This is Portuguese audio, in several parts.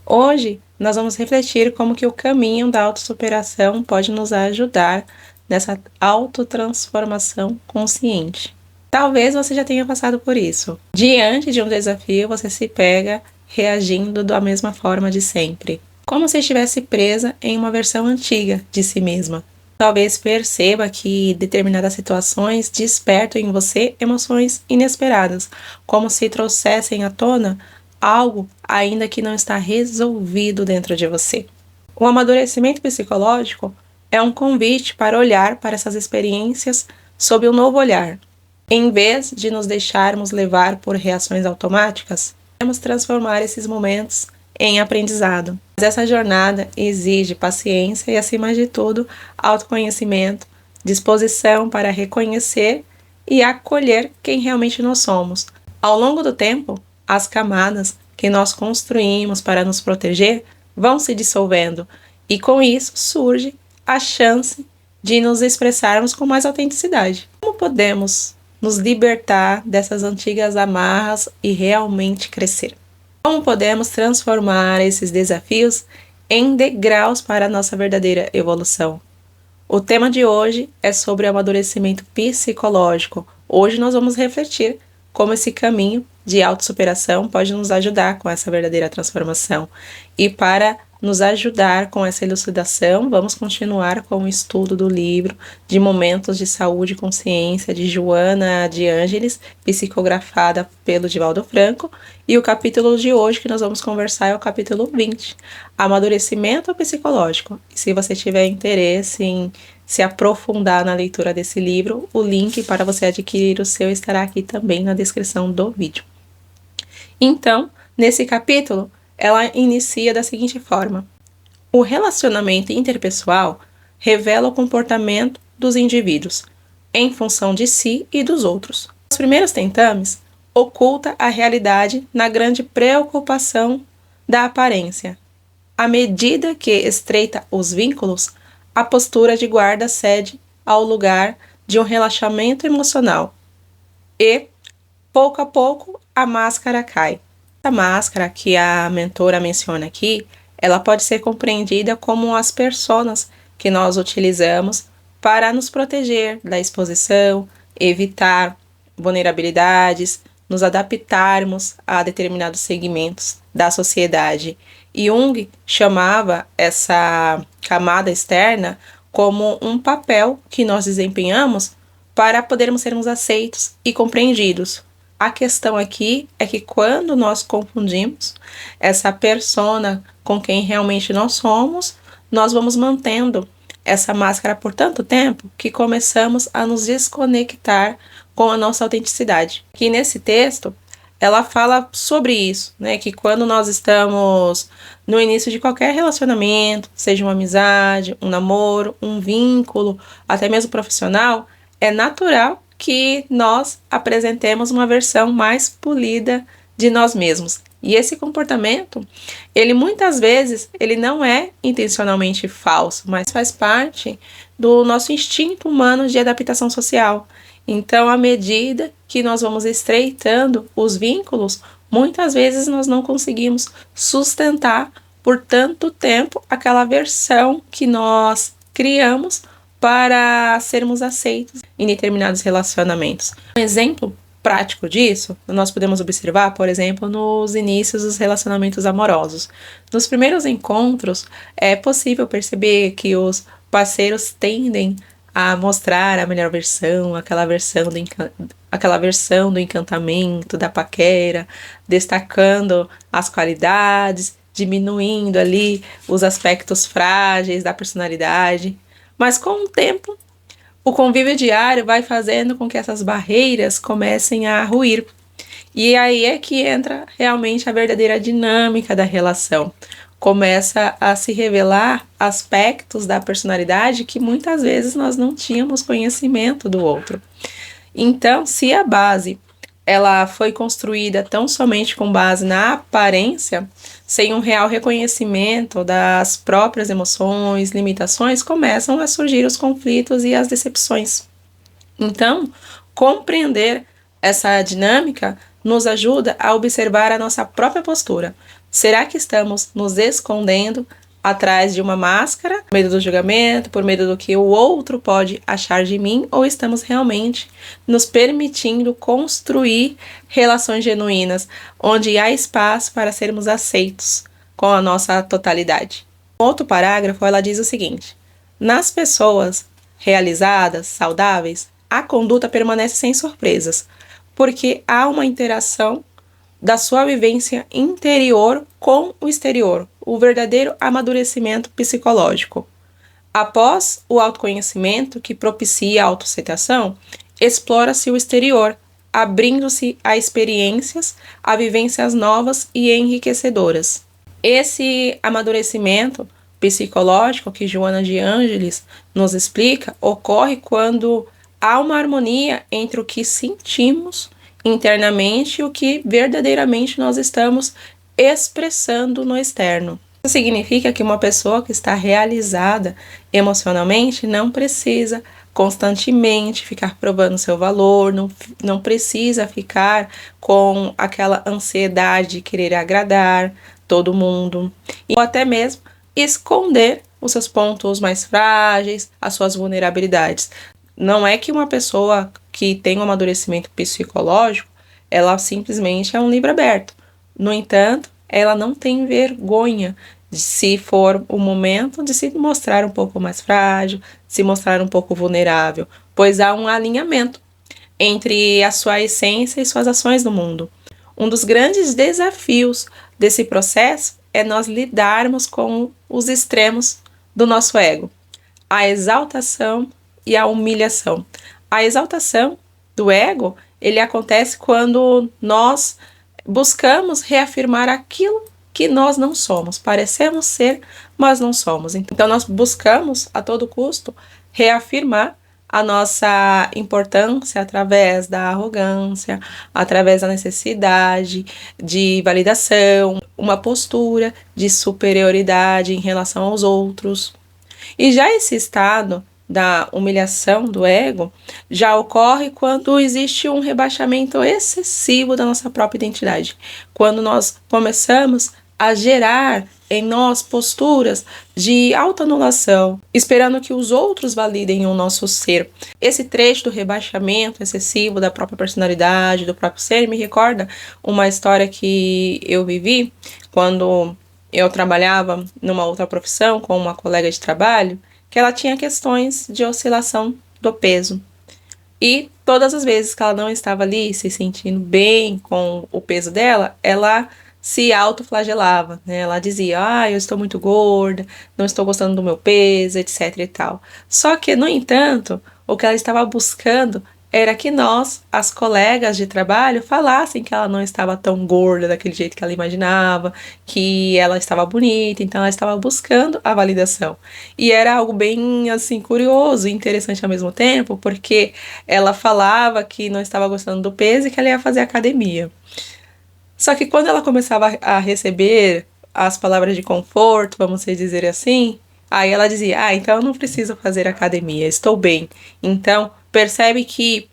Hoje, nós vamos refletir como que o caminho da autossuperação pode nos ajudar nessa autotransformação consciente. Talvez você já tenha passado por isso. Diante de um desafio, você se pega reagindo da mesma forma de sempre, como se estivesse presa em uma versão antiga de si mesma. Talvez perceba que determinadas situações despertam em você emoções inesperadas, como se trouxessem à tona algo ainda que não está resolvido dentro de você. O amadurecimento psicológico é um convite para olhar para essas experiências sob um novo olhar. Em vez de nos deixarmos levar por reações automáticas, devemos transformar esses momentos em aprendizado. Mas essa jornada exige paciência e, acima de tudo, autoconhecimento, disposição para reconhecer e acolher quem realmente nós somos. Ao longo do tempo, as camadas que nós construímos para nos proteger vão se dissolvendo e com isso surge a chance de nos expressarmos com mais autenticidade. Como podemos nos libertar dessas antigas amarras e realmente crescer? Como podemos transformar esses desafios em degraus para a nossa verdadeira evolução? O tema de hoje é sobre amadurecimento psicológico. Hoje nós vamos refletir como esse caminho de autossuperação pode nos ajudar com essa verdadeira transformação. E para nos ajudar com essa elucidação, vamos continuar com o estudo do livro de Momentos de Saúde e Consciência de Joana de Ângeles, psicografada pelo Divaldo Franco. E o capítulo de hoje que nós vamos conversar é o capítulo 20, Amadurecimento Psicológico. E se você tiver interesse em se aprofundar na leitura desse livro, o link para você adquirir o seu estará aqui também na descrição do vídeo. Então, nesse capítulo, ela inicia da seguinte forma: o relacionamento interpessoal revela o comportamento dos indivíduos em função de si e dos outros. Os primeiros tentames oculta a realidade na grande preocupação da aparência. À medida que estreita os vínculos, a postura de guarda cede ao lugar de um relaxamento emocional e, pouco a pouco, a máscara cai. A máscara que a mentora menciona aqui, ela pode ser compreendida como as personas que nós utilizamos para nos proteger da exposição, evitar vulnerabilidades, nos adaptarmos a determinados segmentos da sociedade. Jung chamava essa camada externa como um papel que nós desempenhamos para podermos sermos aceitos e compreendidos. A questão aqui é que quando nós confundimos essa persona com quem realmente nós somos, nós vamos mantendo essa máscara por tanto tempo que começamos a nos desconectar com a nossa autenticidade. Aqui nesse texto, ela fala sobre isso, né? Que quando nós estamos no início de qualquer relacionamento, seja uma amizade, um namoro, um vínculo, até mesmo profissional, é natural que nós apresentemos uma versão mais polida de nós mesmos. E esse comportamento, ele muitas vezes, ele não é intencionalmente falso, mas faz parte do nosso instinto humano de adaptação social. Então, à medida que nós vamos estreitando os vínculos, muitas vezes nós não conseguimos sustentar por tanto tempo aquela versão que nós criamos para sermos aceitos em determinados relacionamentos. Um exemplo prático disso, nós podemos observar, por exemplo, nos inícios dos relacionamentos amorosos. Nos primeiros encontros, é possível perceber que os parceiros tendem a mostrar a melhor versão, aquela versão do encantamento, da paquera, destacando as qualidades, diminuindo ali os aspectos frágeis da personalidade. Mas com o tempo, o convívio diário vai fazendo com que essas barreiras comecem a ruir. E aí é que entra realmente a verdadeira dinâmica da relação. Começa a se revelar aspectos da personalidade que muitas vezes nós não tínhamos conhecimento do outro. Então, se a base ela foi construída tão somente com base na aparência, sem um real reconhecimento das próprias emoções, limitações, começam a surgir os conflitos e as decepções. Então, compreender essa dinâmica nos ajuda a observar a nossa própria postura, Será que estamos nos escondendo atrás de uma máscara, por medo do julgamento, por medo do que o outro pode achar de mim, ou estamos realmente nos permitindo construir relações genuínas, onde há espaço para sermos aceitos com a nossa totalidade? Outro parágrafo, ela diz o seguinte: nas pessoas realizadas, saudáveis, a conduta permanece sem surpresas, porque há uma interação da sua vivência interior com o exterior, o verdadeiro amadurecimento psicológico. Após o autoconhecimento que propicia a autoaceitação, explora-se o exterior, abrindo-se a experiências, a vivências novas e enriquecedoras. Esse amadurecimento psicológico que Joana de Ângeles nos explica ocorre quando há uma harmonia entre o que sentimos internamente e o que verdadeiramente nós estamos expressando no externo. Isso significa que uma pessoa que está realizada emocionalmente não precisa constantemente ficar provando seu valor, não precisa ficar com aquela ansiedade de querer agradar todo mundo, ou até mesmo esconder os seus pontos mais frágeis, as suas vulnerabilidades. Não é que uma pessoa que tem um amadurecimento psicológico, ela simplesmente é um livro aberto. No entanto, ela não tem vergonha de, se for o momento, de se mostrar um pouco mais frágil, se mostrar um pouco vulnerável, pois há um alinhamento entre a sua essência e suas ações no mundo. Um dos grandes desafios desse processo é nós lidarmos com os extremos do nosso ego, a exaltação e a humilhação. A exaltação do ego, ele acontece quando nós buscamos reafirmar aquilo que nós não somos. Parecemos ser, mas não somos. Então nós buscamos a todo custo reafirmar a nossa importância através da arrogância, através da necessidade de validação, uma postura de superioridade em relação aos outros. E já esse estado da humilhação do ego já ocorre quando existe um rebaixamento excessivo da nossa própria identidade. Quando nós começamos a gerar em nós posturas de autoanulação, esperando que os outros validem o nosso ser. Esse trecho do rebaixamento excessivo da própria personalidade, do próprio ser, me recorda uma história que eu vivi quando eu trabalhava numa outra profissão com uma colega de trabalho, que ela tinha questões de oscilação do peso. E todas as vezes que ela não estava ali se sentindo bem com o peso dela, ela se autoflagelava, né? Ela dizia, eu estou muito gorda, não estou gostando do meu peso, etc e tal. Só que, no entanto, o que ela estava buscando era que nós, as colegas de trabalho, falassem que ela não estava tão gorda daquele jeito que ela imaginava, que ela estava bonita, então ela estava buscando a validação. E era algo bem, assim, curioso e interessante ao mesmo tempo, porque ela falava que não estava gostando do peso e que ela ia fazer academia. Só que quando ela começava a receber as palavras de conforto, vamos dizer assim, aí ela dizia, então eu não preciso fazer academia, estou bem. Então, percebe que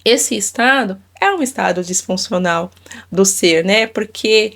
esse estado é um estado disfuncional do ser, né? Porque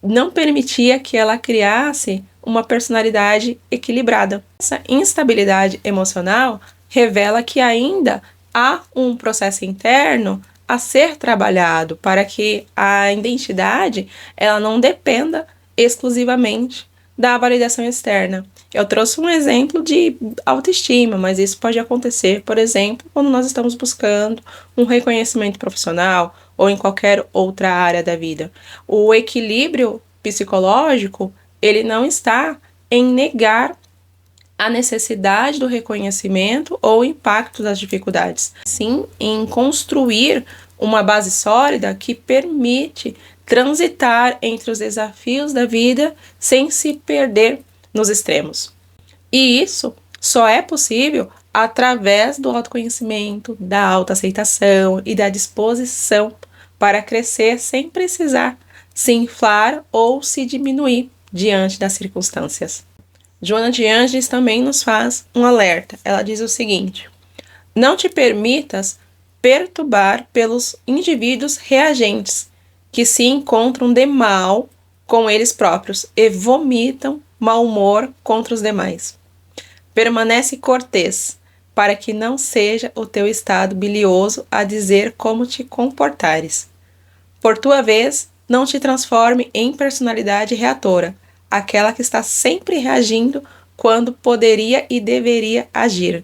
não permitia que ela criasse uma personalidade equilibrada. Essa instabilidade emocional revela que ainda há um processo interno a ser trabalhado para que a identidade ela não dependa exclusivamente da validação externa. Eu trouxe um exemplo de autoestima, mas isso pode acontecer, por exemplo, quando nós estamos buscando um reconhecimento profissional ou em qualquer outra área da vida. O equilíbrio psicológico, ele não está em negar a necessidade do reconhecimento ou o impacto das dificuldades, sim em construir uma base sólida que permite transitar entre os desafios da vida sem se perder nos extremos. E isso só é possível através do autoconhecimento, da autoaceitação e da disposição para crescer sem precisar se inflar ou se diminuir diante das circunstâncias. Joana de Ângeles também nos faz um alerta. Ela diz o seguinte: não te permitas perturbar pelos indivíduos reagentes que se encontram de mal com eles próprios e vomitam mau humor contra os demais. Permanece cortês, para que não seja o teu estado bilioso a dizer como te comportares. Por tua vez, não te transforme em personalidade reatora, aquela que está sempre reagindo quando poderia e deveria agir.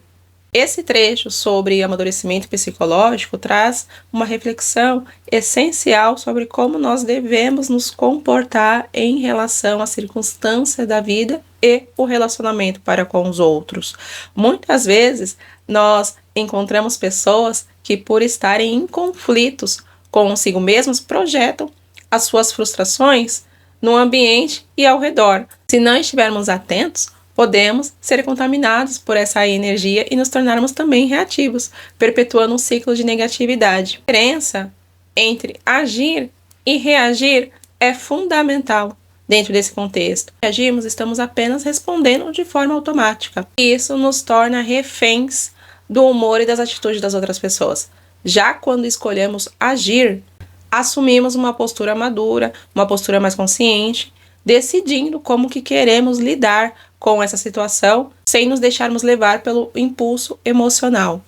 Esse trecho sobre amadurecimento psicológico traz uma reflexão essencial sobre como nós devemos nos comportar em relação às circunstâncias da vida e o relacionamento para com os outros. Muitas vezes nós encontramos pessoas que, por estarem em conflitos consigo mesmos, projetam as suas frustrações no ambiente e ao redor. Se não estivermos atentos, podemos ser contaminados por essa energia e nos tornarmos também reativos, perpetuando um ciclo de negatividade. A diferença entre agir e reagir é fundamental dentro desse contexto. Reagimos, estamos apenas respondendo de forma automática. E isso nos torna reféns do humor e das atitudes das outras pessoas. Já quando escolhemos agir, assumimos uma postura madura, uma postura mais consciente, decidindo como que queremos lidar com essa situação, sem nos deixarmos levar pelo impulso emocional.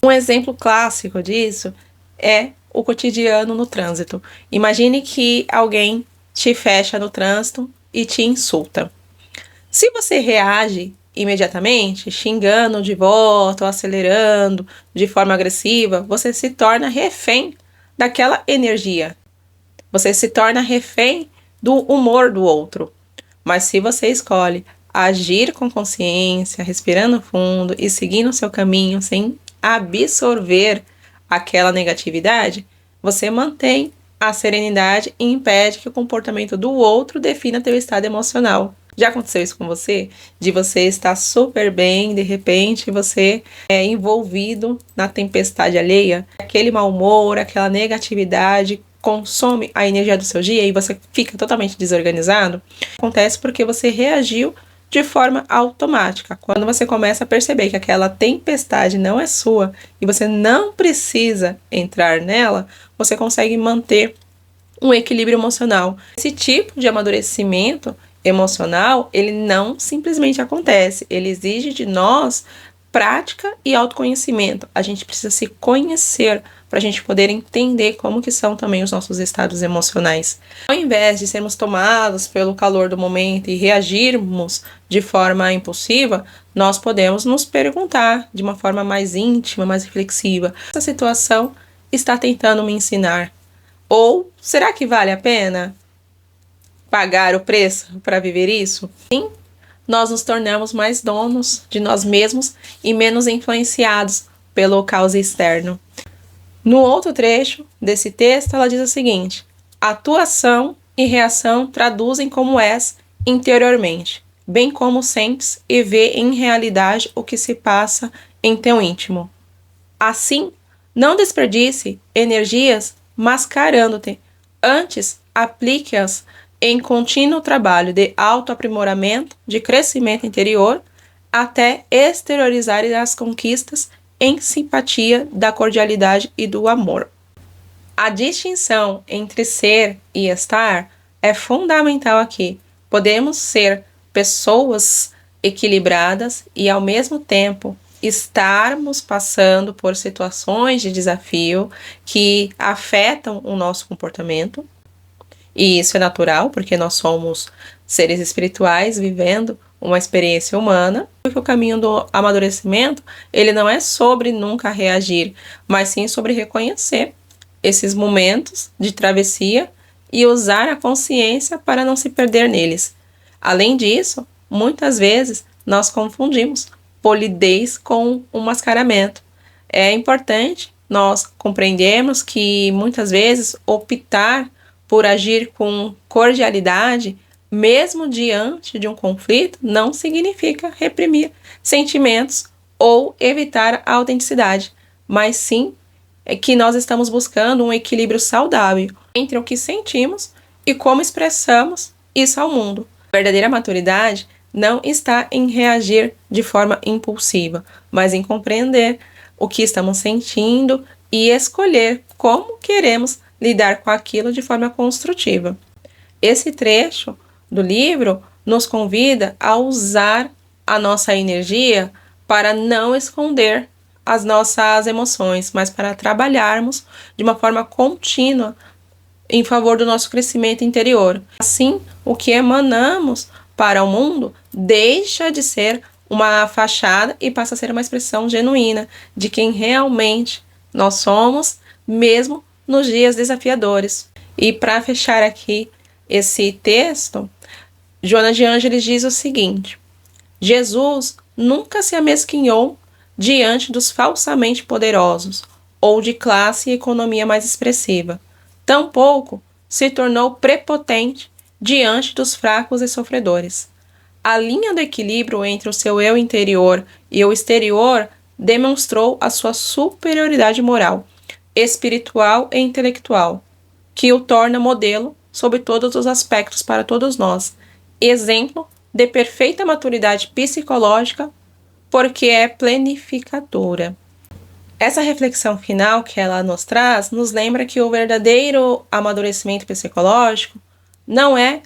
Um exemplo clássico disso é o cotidiano no trânsito. Imagine que alguém te fecha no trânsito e te insulta. Se você reage imediatamente, xingando de volta ou acelerando de forma agressiva, você se torna refém daquela energia. Você se torna refém do humor do outro. Mas se você escolhe agir com consciência, respirando fundo e seguindo o seu caminho sem absorver aquela negatividade, você mantém a serenidade e impede que o comportamento do outro defina teu estado emocional. Já aconteceu isso com você? De você estar super bem, de repente você é envolvido na tempestade alheia? Aquele mau humor, aquela negatividade consome a energia do seu dia e você fica totalmente desorganizado? Acontece porque você reagiu de forma automática. Quando você começa a perceber que aquela tempestade não é sua e você não precisa entrar nela, você consegue manter um equilíbrio emocional. Esse tipo de amadurecimento emocional, ele não simplesmente acontece, ele exige de nós prática e autoconhecimento. A gente precisa se conhecer para a gente poder entender como que são também os nossos estados emocionais. Ao invés de sermos tomados pelo calor do momento e reagirmos de forma impulsiva, nós podemos nos perguntar de uma forma mais íntima, mais reflexiva: essa situação está tentando me ensinar? Ou será que vale a pena pagar o preço para viver isso? Sim, nós nos tornamos mais donos de nós mesmos e menos influenciados pelo caos externo. No outro trecho desse texto, ela diz o seguinte: a tua ação e reação traduzem como és interiormente, bem como sentes e vê em realidade o que se passa em teu íntimo. Assim, não desperdice energias mascarando-te, antes aplique-as em contínuo trabalho de autoaprimoramento, de crescimento interior, até exteriorizar as conquistas em simpatia da cordialidade e do amor. A distinção entre ser e estar é fundamental aqui. Podemos ser pessoas equilibradas e, ao mesmo tempo, estarmos passando por situações de desafio que afetam o nosso comportamento. E isso é natural, porque nós somos seres espirituais vivendo uma experiência humana. Porque o caminho do amadurecimento, ele não é sobre nunca reagir, mas sim sobre reconhecer esses momentos de travessia e usar a consciência para não se perder neles. Além disso, muitas vezes nós confundimos polidez com um mascaramento. É importante nós compreendermos que muitas vezes optar por agir com cordialidade, mesmo diante de um conflito, não significa reprimir sentimentos ou evitar a autenticidade, mas sim que nós estamos buscando um equilíbrio saudável entre o que sentimos e como expressamos isso ao mundo. A verdadeira maturidade não está em reagir de forma impulsiva, mas em compreender o que estamos sentindo e escolher como queremos lidar com aquilo de forma construtiva. Esse trecho do livro nos convida a usar a nossa energia para não esconder as nossas emoções, mas para trabalharmos de uma forma contínua em favor do nosso crescimento interior. Assim, o que emanamos para o mundo deixa de ser uma fachada e passa a ser uma expressão genuína de quem realmente nós somos, mesmo nos dias desafiadores. E para fechar aqui esse texto, Joana de Ângeles diz o seguinte: Jesus nunca se amesquinhou diante dos falsamente poderosos ou de classe e economia mais expressiva. Tampouco se tornou prepotente diante dos fracos e sofredores. A linha do equilíbrio entre o seu eu interior e o exterior demonstrou a sua superioridade moral, espiritual e intelectual, que o torna modelo sob todos os aspectos para todos nós, exemplo de perfeita maturidade psicológica, porque é planificadora. Essa reflexão final que ela nos traz nos lembra que o verdadeiro amadurecimento psicológico não é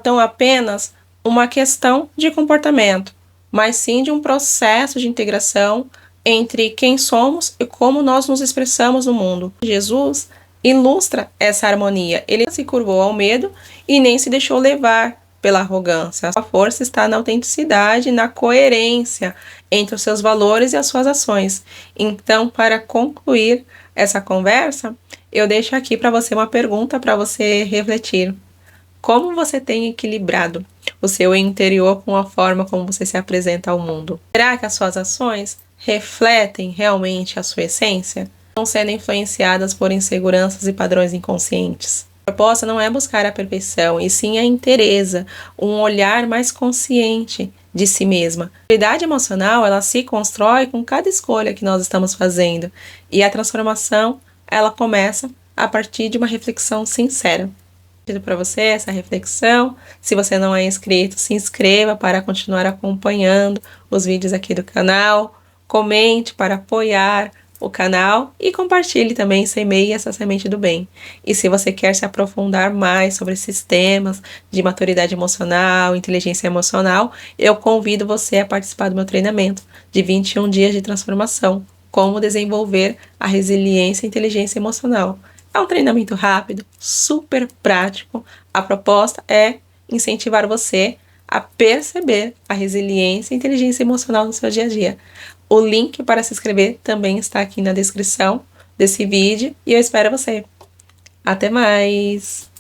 tão apenas uma questão de comportamento, mas sim de um processo de integração entre quem somos e como nós nos expressamos no mundo. Jesus ilustra essa harmonia. Ele não se curvou ao medo e nem se deixou levar pela arrogância. A força está na autenticidade e na coerência entre os seus valores e as suas ações. Então, para concluir essa conversa, eu deixo aqui para você uma pergunta para você refletir. Como você tem equilibrado o seu interior com a forma como você se apresenta ao mundo? Será que as suas ações refletem realmente a sua essência? Estão sendo influenciadas por inseguranças e padrões inconscientes? A proposta não é buscar a perfeição, e sim a inteireza, um olhar mais consciente de si mesma. A maturidade emocional, ela se constrói com cada escolha que nós estamos fazendo, e a transformação, ela começa a partir de uma reflexão sincera. Para você essa reflexão. Se você não é inscrito, se inscreva para continuar acompanhando os vídeos aqui do canal, comente para apoiar o canal e compartilhe também, semeie essa semente do bem. E se você quer se aprofundar mais sobre esses temas de maturidade emocional, inteligência emocional, eu convido você a participar do meu treinamento de 21 dias de transformação, como desenvolver a resiliência e inteligência emocional. É um treinamento rápido, super prático. A proposta é incentivar você a perceber a resiliência e inteligência emocional no seu dia a dia. O link para se inscrever também está aqui na descrição desse vídeo e eu espero você. Até mais!